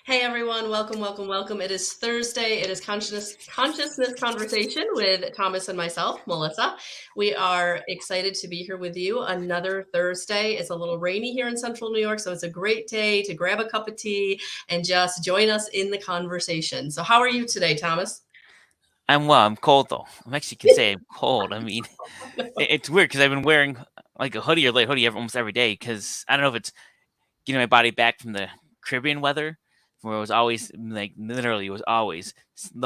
Hey everyone, welcome, welcome, welcome. It is Thursday. It is consciousness conversation with Thomas and myself, Melissa. We are excited to be here with you another Thursday. It's a little rainy here in central New York, so it's a great day to grab a cup of tea and just join us in the conversation. So how are you today, Thomas? I'm well. I'm cold though. I'm actually can say I'm cold. I mean, it's weird because I've been wearing like a hoodie or light hoodie almost every day because I don't know if it's getting my body back from the Caribbean weather where it was always like literally it was always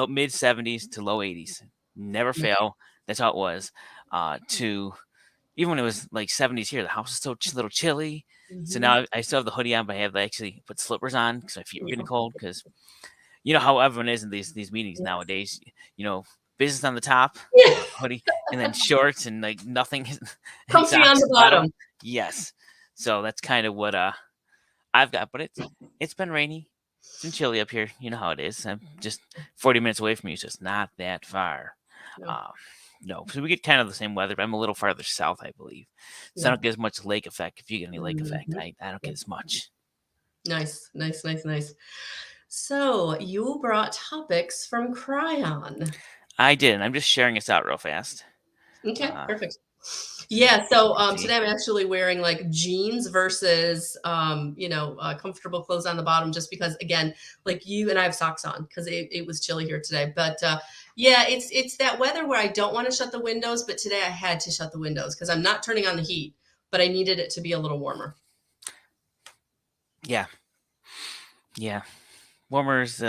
mid 70s to low 80s, never fail. That's how it was. To even when it was like 70s here, the house is still a little chilly. So Mhm. now I still have the hoodie on, but I have to actually put slippers on because my feet were getting Yeah. cold because you know how everyone is in these meetings nowadays. You know, business on the top, hoodie, and then shorts and like nothing, and Comfy on socks the at the bottom. bottom. Yes, so that's kind of what I've got. But it's been rainy, it's been chilly up here. You know how it is. I'm just 40 minutes away from you, so it's not that far. No. Uh, no, so we get kind of the same weather, but I'm a little farther south, I believe. So I Yeah. don't get as much lake effect. If you get any lake effect, Mhm. I don't Yeah. get as much. Nice, nice, nice, nice. So you brought topics from Kryon. I did, and I'm just sharing this out real fast. Okay, Uh, perfect. so Yeah, you so can today see. I'm actually wearing like jeans versus comfortable clothes on the bottom just because again, like you and I have socks on because it was chilly here today. But yeah, it's that weather where I don't want to shut the windows, but today I had to shut the windows because I'm not turning on the heat, but I needed it to be a little warmer. Yeah, yeah. Warmer's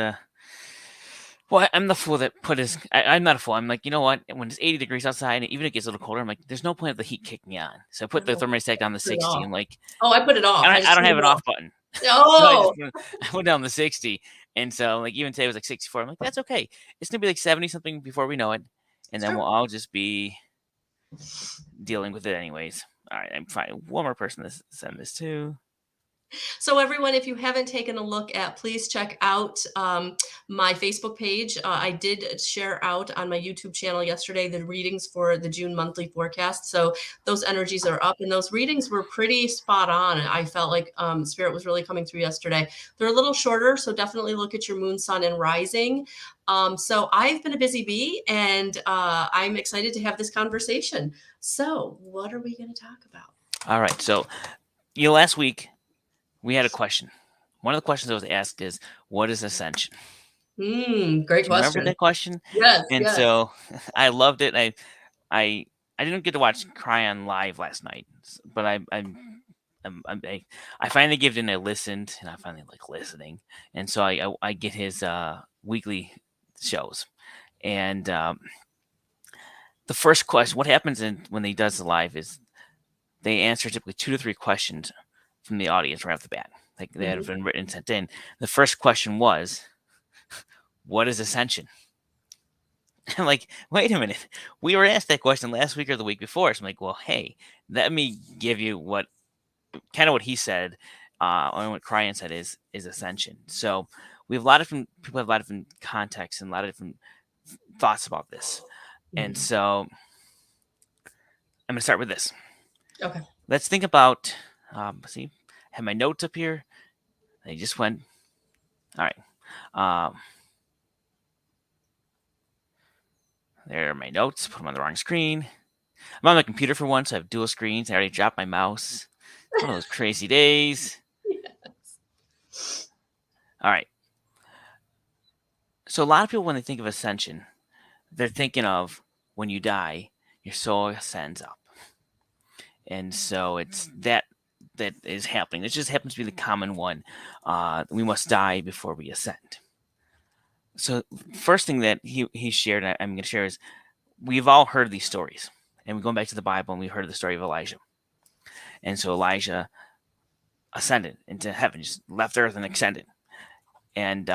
well, I'm the fool that put his. I'm not a fool. I'm like, you know what? When it's 80 degrees outside, and even if it gets a little colder, I'm like, there's no point of the heat kicking me on. So I put the No, thermostat down to put it 60. off. I'm like, Oh, I put it off. I I just don't turned have it an off. off button, so I just Oh, I put down the 60. And so like even today it was like 64. I'm like, that's okay. It's gonna be like 70 something before we know it, and then sure. we'll all just be dealing with it anyways. All right, I'm fine. One more person to send this to. So, everyone, if you haven't taken a look at, please check out my Facebook page. I did share out on my YouTube channel yesterday the readings for the June monthly forecast. So, those energies are up, and those readings were pretty spot on. I felt like Spirit was really coming through yesterday. They're a little shorter, so definitely look at your moon, sun, and rising. So, I've been a busy bee, and I'm excited to have this conversation. So, what are we going to talk about? All right, so last week we had a question. One of the questions I was asked is, "What is ascension?" Great Do you remember question. that question? Yes, And yes. so I loved it. I I didn't get to watch Kryon live last night, but I finally gave it and I listened, and I finally like listening, and so I get his weekly shows, and the first question, what happens when he does the live is they answer typically 2 to 3 questions from the audience right off the bat, like that have Mhm. been written and sent in. The first question was, "What is ascension?" I'm like, wait a minute. We were asked that question last week or the week before. So I'm like, well, hey, let me give you what kind of what he said, or what Kryon said is ascension. So we have a lot of different people have a lot of different contexts and a lot of different thoughts about this. And Mhm. so I'm gonna start with this. Okay. Let's think about see, I have my notes up here. They just went all right. Um, there are my notes. Put them on the wrong screen. I'm on my computer for once, so I have dual screens. I already dropped my mouse. It's one of those crazy days. All right. So a lot of people, when they think of ascension, they're thinking of when you die, your soul ascends up, and so it's that is happening. It just happens to be the common one. We must die before we ascend. So first thing that he shared, I'm going to share is we've all heard these stories, and we're going back to the Bible, and we heard the story of Elijah. And so Elijah ascended into heaven, just left Earth and ascended. And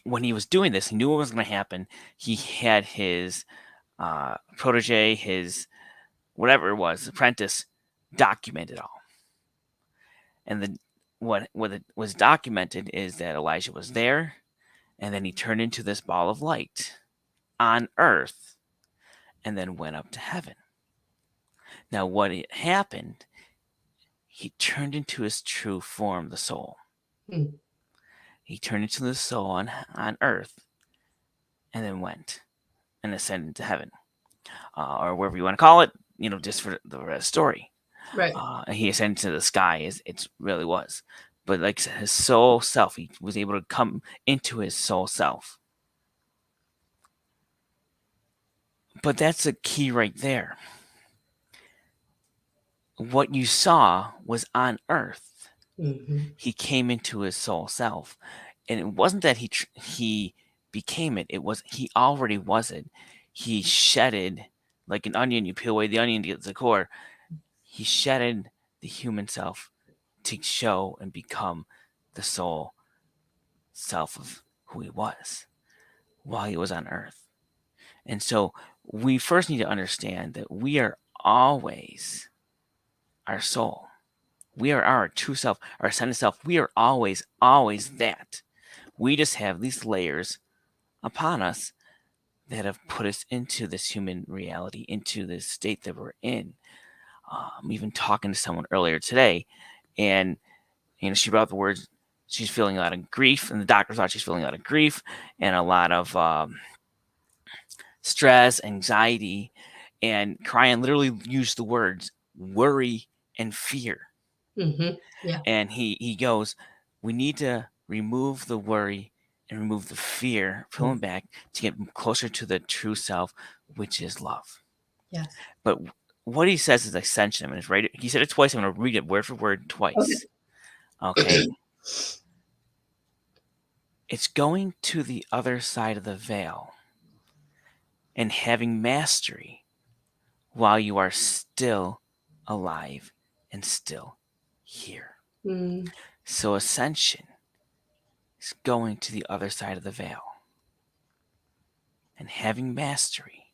when he was doing this, he knew what was going to happen. He had his protege, his whatever it was, apprentice, document it all. And what it was documented is that Elijah was there, and then he turned into this ball of light on earth, and then went up to heaven. Now, what happened? He turned into his true form, the soul. Mm. He turned into the soul on earth and then went and ascended to heaven, or wherever you want to call it, just for the rest of the story. Right. He ascended to the sky, as it really was. But like I said, his soul self, he was able to come into his soul self. But that's the key right there. What you saw was on earth. Mm-hmm. He came into his soul self, and it wasn't that he became it. It was he already was it. He shedded like an onion. You peel away the onion to get to the core. He shedded the human self to show and become the soul self of who he was while he was on earth. And so we first need to understand that we are always our soul. We are our true self, our ascended self. We are always, always that. We just have these layers upon us that have put us into this human reality, into this state that we're in. I'm even talking to someone earlier today, and she brought up the words she's feeling a lot of grief, and the doctor thought she's feeling a lot of grief and a lot of stress, anxiety, and Kryon literally used the words worry and fear. Mm-hmm. Yeah. And he goes, we need to remove the worry and remove the fear, pull him back to get closer to the true self, which is love. Yes. But what he says is ascension. I'm going to he said it twice. I'm going to read it word for word twice. Okay. It's going to the other side of the veil and having mastery while you are still alive and still here. Mm. So ascension is going to the other side of the veil and having mastery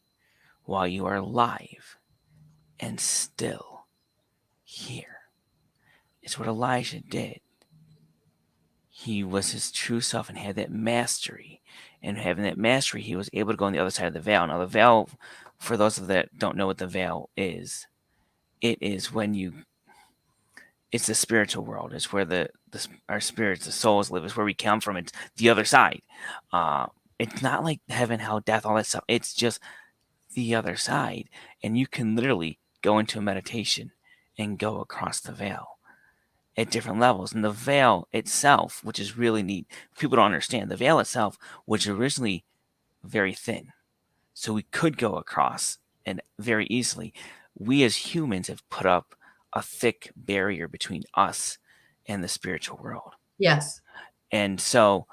while you are alive and still here. It's what Elijah did. He was his true self and had that mastery. And having that mastery, he was able to go on the other side of the veil. Now, the veil, for those of that don't know what the veil is, it is when it's the spiritual world. It's where our spirits, the souls live. It's where we come from. It's the other side. It's not like heaven, hell, death, all that stuff. It's just the other side. And you can literally go into a meditation and go across the veil at different levels. And the veil itself, which is really neat, people don't understand. The veil itself was originally very thin. So we could go across and very easily. We as humans have put up a thick barrier between us and the spiritual world. Yes. And so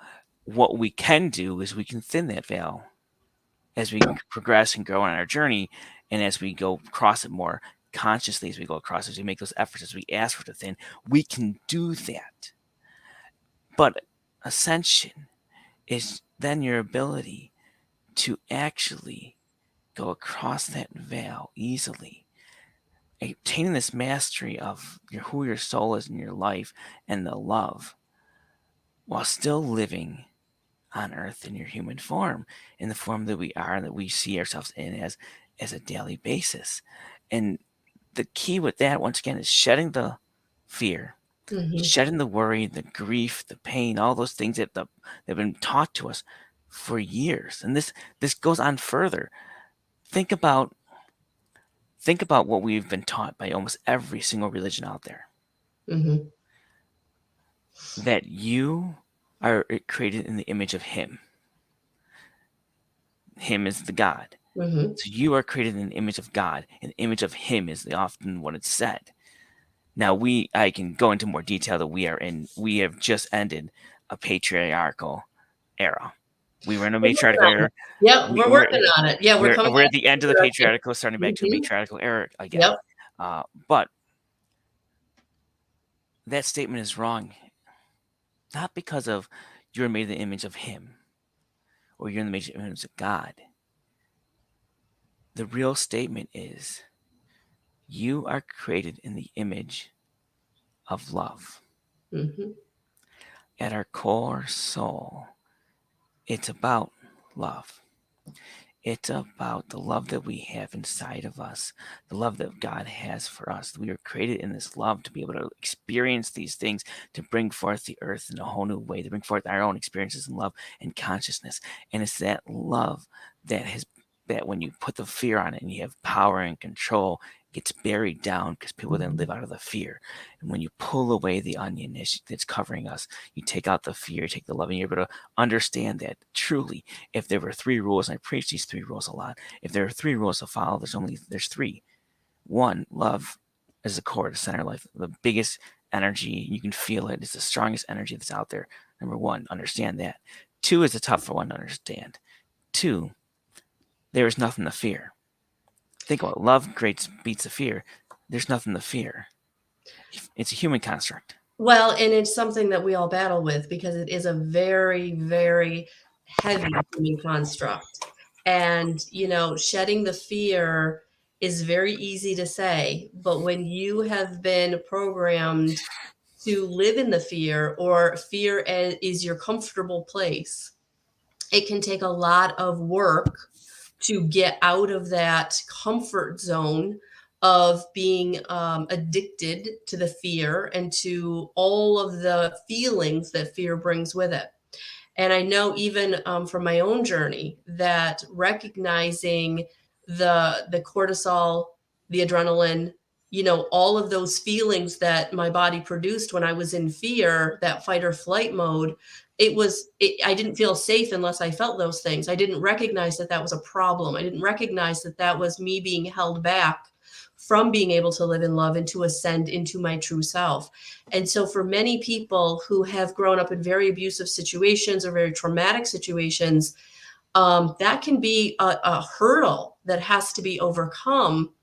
what we can do is we can thin that veil as we progress and grow on our journey, and as we go across it more consciously, as we go across, as we make those efforts, as we ask for it to thin, we can do that. But ascension is then your ability to actually go across that veil easily, obtaining this mastery of who your soul is in your life and the love, while still living on earth in your human form, in the form that we are and that we see ourselves in as a daily basis. And the key with that, once again, is shedding the fear, Mm-hmm. shedding the worry, the grief, the pain, all those things that have been taught to us for years. And this goes on further. Think about what we've been taught by almost every single religion out there. Mm-hmm. That you are created in the image of Him. Him is the God. Mm-hmm. So you are created in the image of God. An image of Him is often what it's said. Now I can go into more detail that we have just ended a patriarchal era. We were in a matriarchal era. Yep, we're working on it. Yeah, we're coming We're back at the end of the patriarchal, starting back to a Mm-hmm. matriarchal era again. Yep. But that statement is wrong. Not because of you're made in the image of Him or you're in the image of God. The real statement is you are created in the image of love. Mm-hmm. At our core soul, it's about love. It's about the love that we have inside of us, the love that God has for us. We were created in this love to be able to experience these things, to bring forth the earth in a whole new way, to bring forth our own experiences in love and consciousness. And it's that love that when you put the fear on it and you have power and control, gets buried down because people then live out of the fear. And when you pull away the onion that's covering us, you take out the fear, you take the love, and you're able to understand that truly, if there were three rules, and I preach these three rules a lot, if there are three rules to follow, there's three. One, love is the core, the center of life, the biggest energy. You can feel it. It's the strongest energy that's out there. Number one, understand that. Two is the tougher one to understand. Two, there is nothing to fear. Think about it. Love beats the fear. There's nothing to fear. It's a human construct. Well, and it's something that we all battle with because it is a very, very heavy human construct. And, shedding the fear is very easy to say, but when you have been programmed to live in the fear, or fear is your comfortable place, it can take a lot of work to get out of that comfort zone of being addicted to the fear and to all of the feelings that fear brings with it. And I know even from my own journey that recognizing the cortisol, the adrenaline, all of those feelings that my body produced when I was in fear, that fight or flight mode, I didn't feel safe unless I felt those things. I didn't recognize that that was a problem. I didn't recognize that that was me being held back from being able to live in love and to ascend into my true self. And so for many people who have grown up in very abusive situations or very traumatic situations, that can be a hurdle that has to be overcome.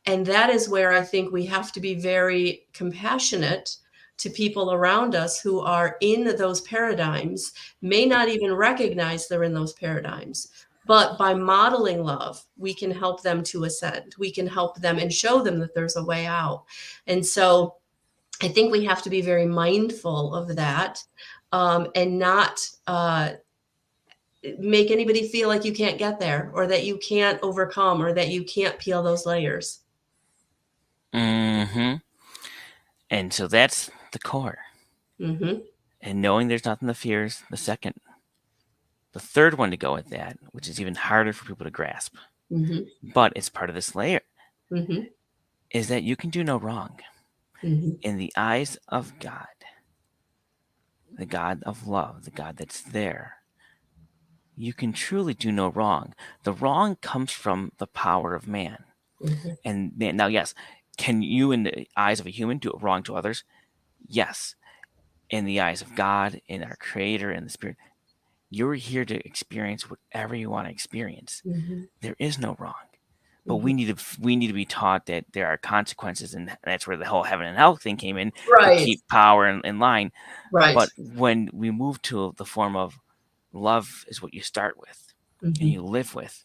And that is where I think we have to be very compassionate to people around us who are in those paradigms, may not even recognize they're in those paradigms. But by modeling love, we can help them to ascend. We can help them and show them that there's a way out. And so I think we have to be very mindful of that, and not make anybody feel like you can't get there, or that you can't overcome, or that you can't peel those layers. Mm-hmm. And so that's the core. Mm-hmm. And knowing there's nothing to fear is the second. The third one to go with that, which is even harder for people to grasp, Mm-hmm. but it's part of this layer, Mm-hmm. is that you can do no wrong. Mm-hmm. In the eyes of God, the God of love, the God that's there, you can truly do no wrong. The wrong comes from the power of man. Mm-hmm. And now, yes, can you, in the eyes of a human, do wrong to others? Yes. In the eyes of God, in our Creator, in the Spirit, you're here to experience whatever you want to experience. Mm-hmm. There is no wrong. But Mm-hmm. we need to be taught that there are consequences, and that's where the whole heaven and hell thing came in, to Right. keep power in line. Right. But when we move to the form of love is what you start with and Mm-hmm. you live with,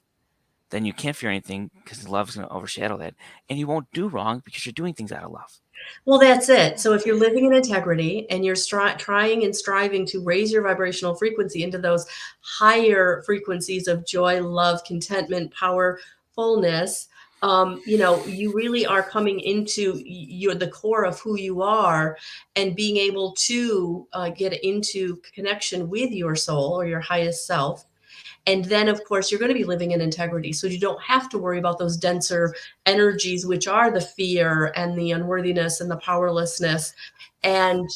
then you can't fear anything because love is going to overshadow that, and you won't do wrong because you're doing things out of love. Well, that's it. So if you're living in integrity and you're trying and striving to raise your vibrational frequency into those higher frequencies of joy, love, contentment, power, fullness, you really are coming into the core of who you are, and being able to get into connection with your soul or your highest self. And then, of course, you're going to be living in integrity. So you don't have to worry about those denser energies, which are the fear and the unworthiness and the powerlessness. And,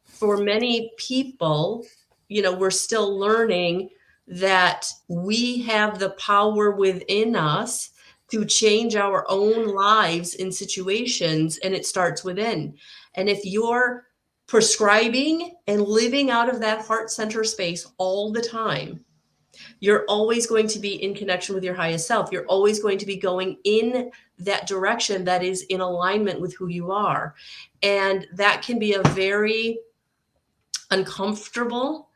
for many people, we're still learning that we have the power within us to change our own lives in situations, and it starts within. And if you're prescribing and living out of that heart center space all the time, you're always going to be in connection with your highest self. You're always going to be going in that direction that is in alignment with who you are. And that can be a very uncomfortable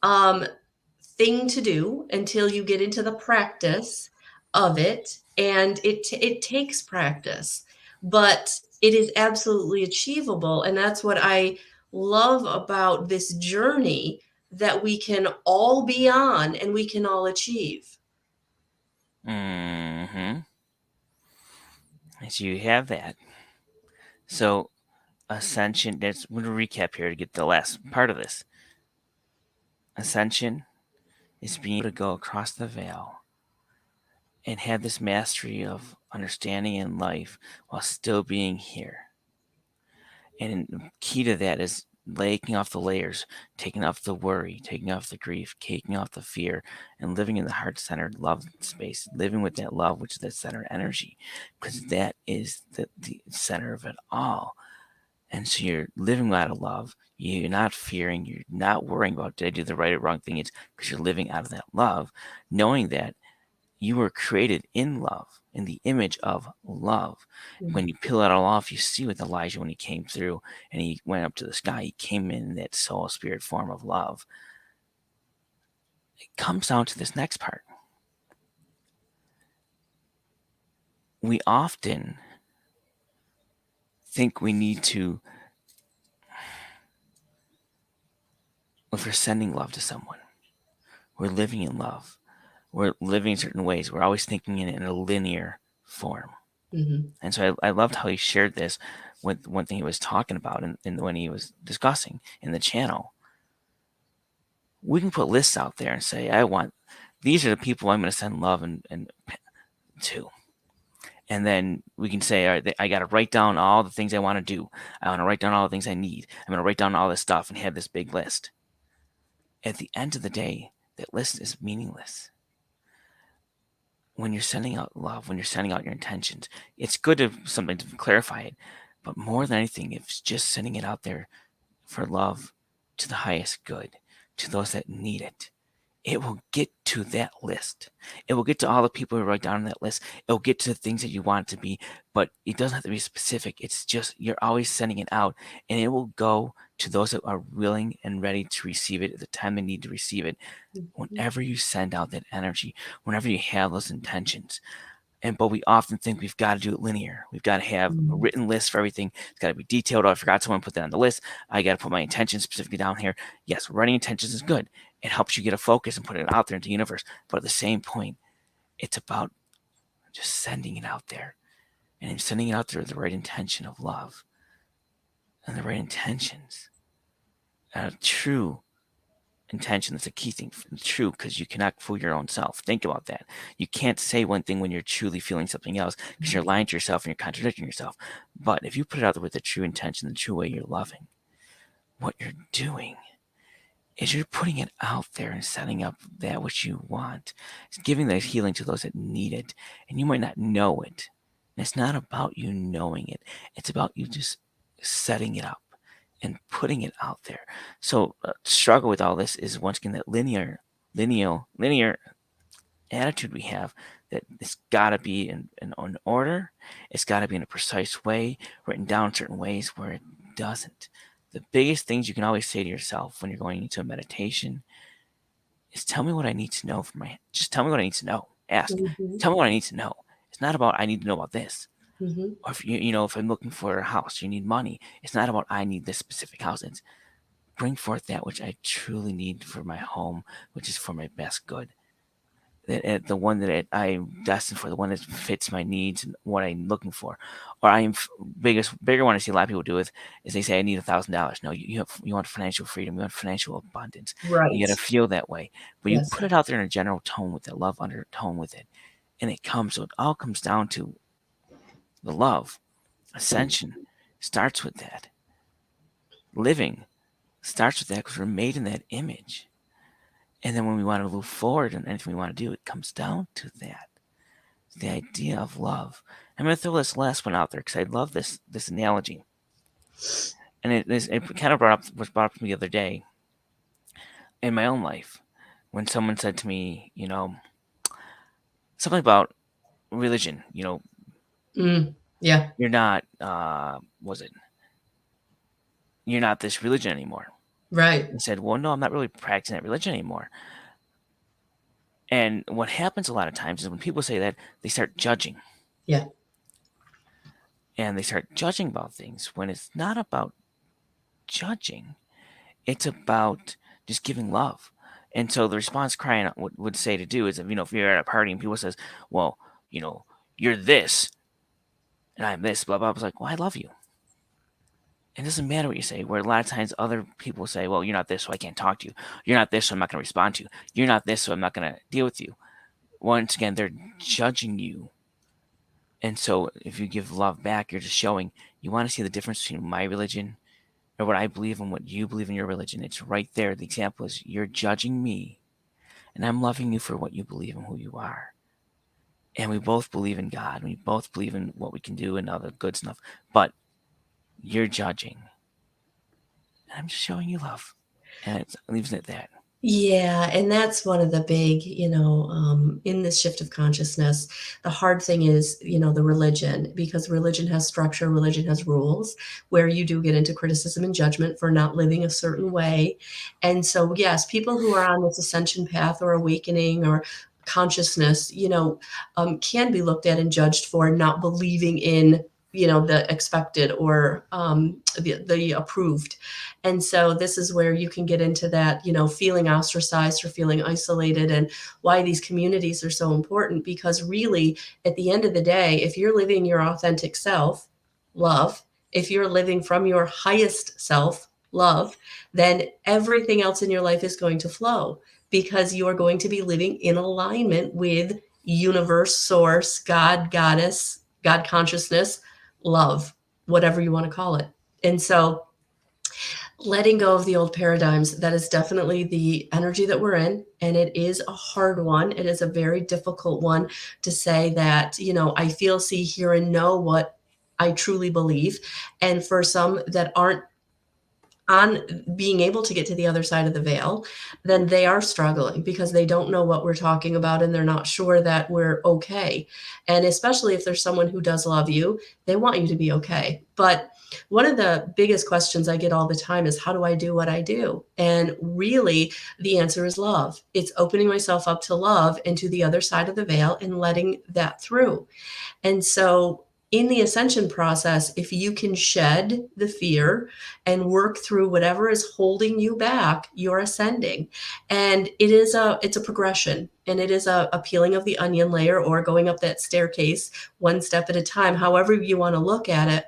thing to do until you get into the practice of it. And it takes practice, but it is absolutely achievable. And that's what I love about this journey that we can all be on and we can all achieve. Mm-hmm. So you have that. So ascension. That's I'm gonna recap here to get the last part of this. Ascension is being able to go across the veil and have this mastery of understanding in life while still being here. And the key to that is laying off the layers, taking off the worry, taking off the grief, taking off the fear, and living in the heart centered love space, living with that love, which is that center energy, because that is the center of it all. And so you're living out of love. You're not fearing. You're not worrying about did I do the right or wrong thing. It's because you're living out of that love, knowing that you were created in love, in the image of love. When you peel it all off, you see with Elijah when he came through and he went up to the sky, he came in that soul spirit form of love. It comes down to this next part. We often think we need to, if we're sending love to someone, we're living in love, we're living in certain ways, we're always thinking in a linear form. Mm-hmm. And so I loved how he shared this with one thing he was talking about and when he was discussing in the channel. We can put lists out there and say, these are the people I'm going to send love and to. And then we can say, all right, I got to write down all the things I want to do. I want to write down all the things I need. I'm going to write down all this stuff and have this big list. At the end of the day, that list is meaningless. When you're sending out love, when you're sending out your intentions, it's good to something to clarify it. But more than anything, it's just sending it out there for love to the highest good, to those that need it. It will get to that list. It will get to all the people who write down on that list. It will get to the things that you want it to be, but it doesn't have to be specific. It's just you're always sending it out, and it will go to those that are willing and ready to receive it at the time they need to receive it. Whenever you send out that energy, whenever you have those intentions, but we often think we've got to do it linear. We've got to have a Mm-hmm. written list for everything. It's got to be detailed. Oh, I forgot someone put that on the list. I got to put my intentions specifically down here. Yes, writing intentions is good. It helps you get a focus and put it out there into the universe. But at the same point, it's about just sending it out there and sending it out there with the right intention of love and the right intentions. A true intention is a key thing. True, because you cannot fool your own self. Think about that. You can't say one thing when you're truly feeling something else because you're lying to yourself and you're contradicting yourself. But if you put it out there with the true intention, the true way you're loving, what you're doing is you're putting it out there and setting up that which you want. It's giving that healing to those that need it. And you might not know it. And it's not about you knowing it. It's about you just setting it up and putting it out there. So struggle with all this is once again that linear attitude we have that it's got to be in order. It's got to be in a precise way, written down certain ways where it doesn't. The biggest things you can always say to yourself when you're going into a meditation is tell me what I need to know just tell me what I need to know. Ask. Mm-hmm. Tell me what I need to know. It's not about I need to know about this. Mm-hmm. Or if if I'm looking for a house, you need money. It's not about I need this specific house. It's bring forth that which I truly need for my home, which is for my best good. The one that I'm destined for, the one that fits my needs and what I'm looking for. Or bigger one I see a lot of people do is they say I need $1,000. No, you want financial freedom, you want financial abundance. You got Right. to feel that way, but you Yes. put it out there in a general tone with that love undertone with it, and so it all comes down to the love. Ascension starts with that. Living starts with that because we're made in that image. And then when we want to move forward and anything we want to do, it comes down to that. The idea of love. I'm going to throw this last one out there because I love this analogy. And it kind of was brought up to me the other day in my own life when someone said to me, something about religion. Mm. Yeah. You're not, was it? You're not this religion anymore. Right. I said, well, no, I'm not really practicing that religion anymore. And what happens a lot of times is when people say that, they start judging. Yeah. And they start judging about things when it's not about judging. It's about just giving love. And so the response Kryon would say to do is, if you're at a party and people says, well, you're this and I'm this, blah, blah, blah. It's like, well, I love you. It doesn't matter what you say. Where a lot of times other people say, well, you're not this, so I can't talk to you. You're not this, so I'm not going to respond to you. You're not this, so I'm not going to deal with you. Once again, they're judging you. And so if you give love back, you're just showing you want to see the difference between my religion or what I believe and what you believe in your religion. It's right there. The example is you're judging me, and I'm loving you for what you believe and who you are. And we both believe in God. We both believe in what we can do and all the good stuff. But you're judging. I'm just showing you love. And it leaves it at that. Yeah, and that's one of the big, in this shift of consciousness, the hard thing is, the religion, because religion has structure, religion has rules, where you do get into criticism and judgment for not living a certain way. And so, yes, people who are on this ascension path or awakening or consciousness, can be looked at and judged for not believing in, the expected or the approved. And so this is where you can get into that, feeling ostracized or feeling isolated, and why these communities are so important. Because really, at the end of the day, if you're living your authentic self, love, if you're living from your highest self, love, then everything else in your life is going to flow, because you are going to be living in alignment with universe, source, God, goddess, God consciousness, love, whatever you want to call it. And so letting go of the old paradigms, that is definitely the energy that we're in, and it is a hard one. It is a very difficult one to say that, I feel, see, hear, and know what I truly believe. And for some that aren't on being able to get to the other side of the veil, then they are struggling because they don't know what we're talking about, and they're not sure that we're okay. And especially if there's someone who does love you, they want you to be okay. But one of the biggest questions I get all the time is, how do I do what I do? And really, the answer is love. It's opening myself up to love and to the other side of the veil and letting that through. And so in the ascension process, if you can shed the fear and work through whatever is holding you back, you're ascending. And it's a progression, and it is a peeling of the onion layer, or going up that staircase one step at a time, however you want to look at it.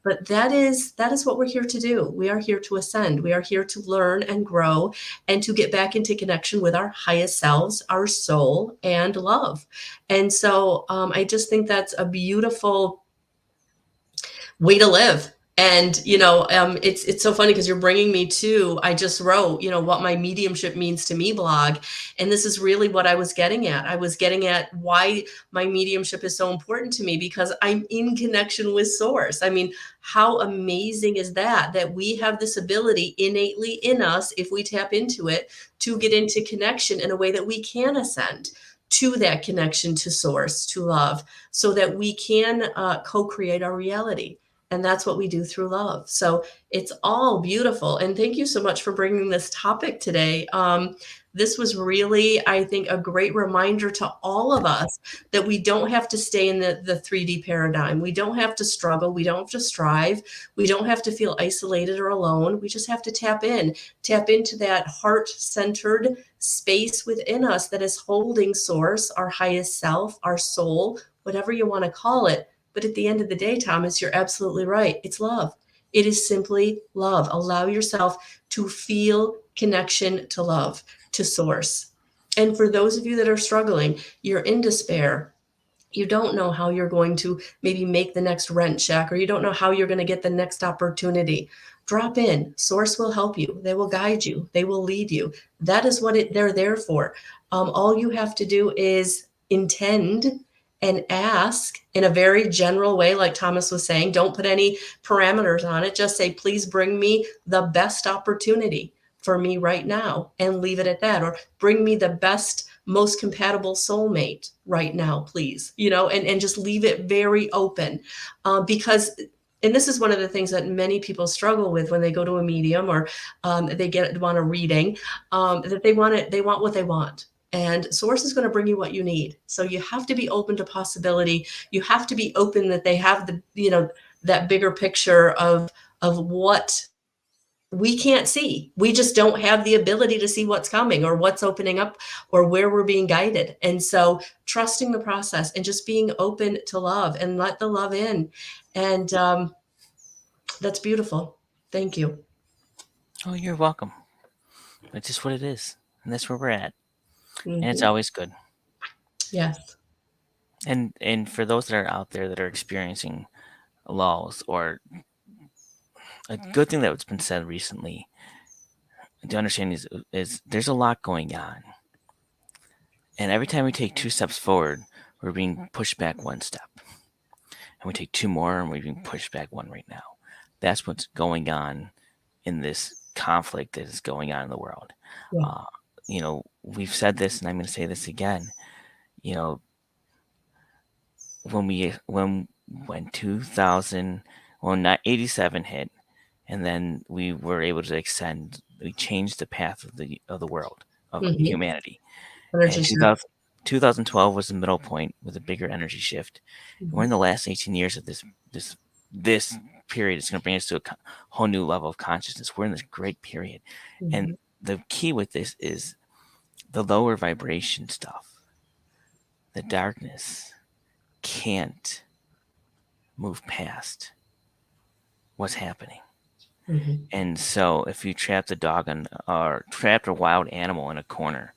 But that is what we're here to do. We are here to ascend. We are here to learn and grow, and to get back into connection with our highest selves, our soul, and love. And so I just think that's a beautiful way to live. And it's so funny because you're bringing me to, I just wrote, what my mediumship means to me blog, and this is really what I was getting at. I was getting at why my mediumship is so important to me, because I'm in connection with source. I mean, how amazing is that, that we have this ability innately in us, if we tap into it, to get into connection in a way that we can ascend to that connection to source, to love, so that we can co-create our reality. And that's what we do through love. So it's all beautiful. And thank you so much for bringing this topic today. This was really, I think, a great reminder to all of us that we don't have to stay in the 3D paradigm. We don't have to struggle. We don't have to strive. We don't have to feel isolated or alone. We just have to tap into that heart-centered space within us that is holding source, our highest self, our soul, whatever you want to call it. But at the end of the day, Thomas, you're absolutely right. It's love. It is simply love. Allow yourself to feel connection to love, to source. And for those of you that are struggling, you're in despair, you don't know how you're going to maybe make the next rent check, or you don't know how you're going to get the next opportunity, drop in. Source will help you. They will guide you. They will lead you. That is what they're there for. All you have to do is intend and ask in a very general way, like Thomas was saying. Don't put any parameters on it. Just say, please bring me the best opportunity for me right now, and leave it at that. Or bring me the best, most compatible soulmate right now, please, and just leave it very open. Because, and this is one of the things that many people struggle with when they go to a medium, or they want a reading, that they want what they want. And source is going to bring you what you need. So you have to be open to possibility. You have to be open that they have that bigger picture of what we can't see. We just don't have the ability to see what's coming or what's opening up or where we're being guided. And so trusting the process and just being open to love and let the love in. And that's beautiful. Thank you. Oh, you're welcome. It's just what it is, and that's where we're at, and it's Mhm. always good. Yes. And for those that are out there that are experiencing lulls, or a good thing that's been said recently, to understand is there's a lot going on, and every time we take 2 steps forward, we're being pushed back 1 step, and we take 2 more, and we're being pushed back 1 right now. That's what's going on in this conflict that is going on in the world. Yeah. Uh, we've said this, and I'm going to say this again. You know, when 2000, well, not 87 hit, and then we were able to extend. We changed the path of the world, of Mhm. humanity. And Energy shift. 2012 was the middle point with a bigger energy shift. And we're Mhm. in the last 18 years of this period. It's going to bring us to a whole new level of consciousness. We're in this great period, and Mhm. the key with this is the lower vibration stuff. The darkness can't move past what's happening. Mhm. And so if you trap the dog or trapped a wild animal in a corner,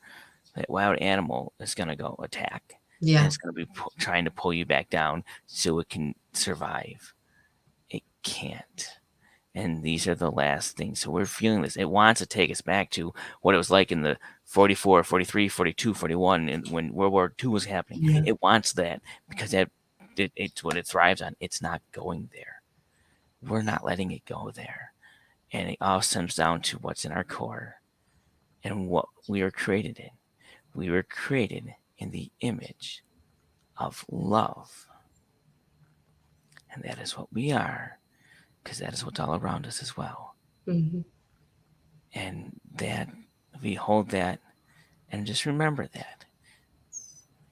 that wild animal is going to go attack, and Yeah. it's going to be trying to pull you back down so it can survive. It can't. And these are the last things. So we're feeling this. It wants to take us back to what it was like in the 44, 43, 42, 41, and when World War II was happening. Yeah. It wants that because it's what it thrives on. It's not going there. We're not letting it go there. And it all stems down to what's in our core and what we were created in. We were created in the image of love. And that is what we are, because that is what's all around us as well. Mhm. And that we hold that, and just remember that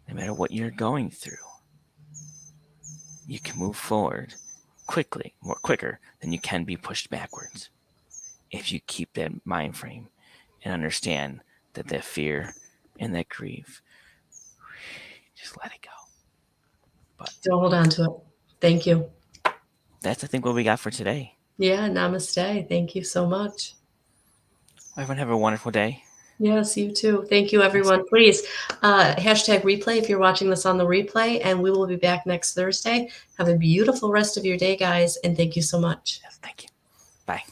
no matter what you're going through, you can move forward quicker than you can be pushed backwards if you keep that mind frame and understand that fear and that grief, just let it go. But Don't hold on to it. Thank you. that's, I think, what we got for today. Yeah. Namaste. Thank you so much. Everyone have a wonderful day. Yes, you too. Thank you, Yes, everyone. Please, hashtag replay if you're watching this on the replay, and we will be back next Thursday. Have a beautiful rest of your day, guys, and thank you so much. yes, thank you. Bye.